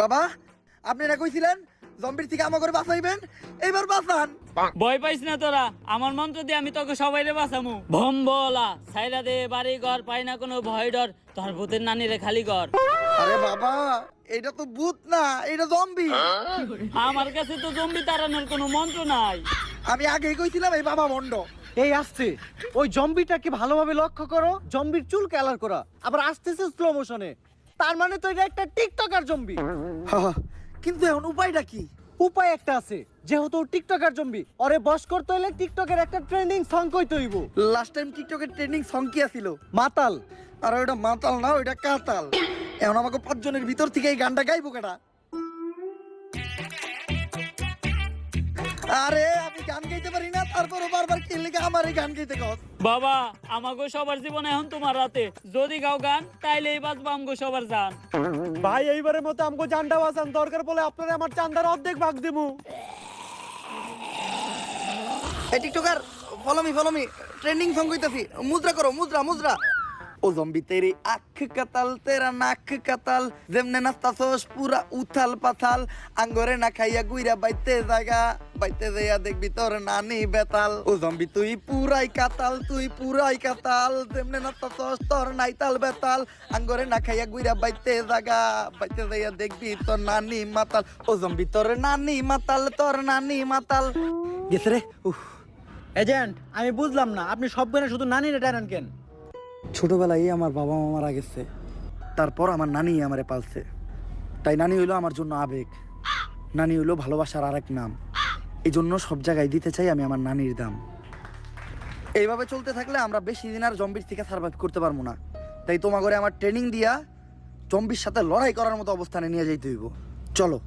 বাবা আপনারা কইছিলেন জম্বির থেকে আমা করে বাঁচাইবেন, এইবার বাঁচান। ভয় পাইস না তোরা, আমার মন্ত্র দিয়ে আমি তোকে সবাইরে বাঁচামু। ভম্বলা সাইরা দে বাড়ি ঘর, পাই না কোনো ভয় ডর, তোর ভূতের নানিরে খালি ঘর। আরে বাবা এটা তো ভূত না, এটা জম্বি। আমার কাছে তো জম্বি তাড়ানোর কোনো মন্ত্র নাই। আমি আগেই কইছিলাম এই বাবা ভণ্ড। এই আসছে ওই জম্বিটাকে ভালোভাবে লক্ষ্য করো, জম্বির চুল কালার করা, আবার আসতেছে স্লো মোশনে, তার মানে তো এটা একটা টিকটকার জম্বি। কিন্তু এখন উপায়টা কি? উপায় একটা আছে, যেহেতু টিকটকার জম্বি, ওরে বশ করতে হলে টিকটকের একটা ট্রেন্ডিং সং কইতে হইব। লাস্ট টাইম টিকটকের ট্রেন্ডিং সং কি ছিল? মাতাল। আর ওটা মাতাল না, ওইটা কাতাল। এখন আমাকে 5 জনের ভিতর থেকে এই গানটা গাইবো কেডা? আরে আমি গান গাইতে পারি না, তারপরও বারবার কে লেগে আমার এই গান গাইতে কস? বাবা আমাগো সবার জীবন এখন তোমার রাতে, যদি গাও গান তাইলেই বাঁচবো আমগো সবার জান। ভাই এইবারের মতো আমগো জানটা বাঁচান, দরকার পড়লে আপনারা আমার চান্দার অর্ধেক ভাগ দিমু। এই TikToker follow me trending song কইতাছি, মুদ্রা করো, মুদ্রা মুদ্রা। ও জম্বি তেরি আখ কাতাল তেরা নাক কাতাল, যেমনে নাস্তাছস পুরা উথাল পাথাল, আঙ্গরে না খাইয়া গুইরা বাইতে জায়গা, বাইতে যাইয়া দেখবি তোর নানি বেতাল। ও জম্বি তুই পুরাই কাতাল, তুই পুরাই কাতাল, যেমনে নাস্তাছস তোর নাইতাল বেতাল, আঙ্গরে না খাইয়া গুইরা বাইতে জায়গা, বাইতে যাইয়া দেখবি তোর নানি মাতাল। ও জম্বি তোর নানি মাতাল, তোর নানি মাতাল। গেছে রে। এজেন্ট আমি বুঝলাম না, আপনি সব গানে শুধু নানিরে টানেন কেন? ছোটবেলায় আমার বাবা মা মারা গেছে, তারপর আমার নানি আমারে পালছে, তাই নানি হইলো আমার জন্য আবেগ, নানি হইলো ভালোবাসার আরেক নাম। এই জন্য সব জায়গায় দিতে চাই আমি আমার নানির দাম। এইভাবে চলতে থাকলে আমরা বেশি দিন আর জম্বির থেকে সার্ভাইভ করতে পারবো না, তাই তোমার ঘরে আমার ট্রেনিং দিয়া জম্বির সাথে লড়াই করার মতো অবস্থানে নিয়ে যাইতে হইব। চলো।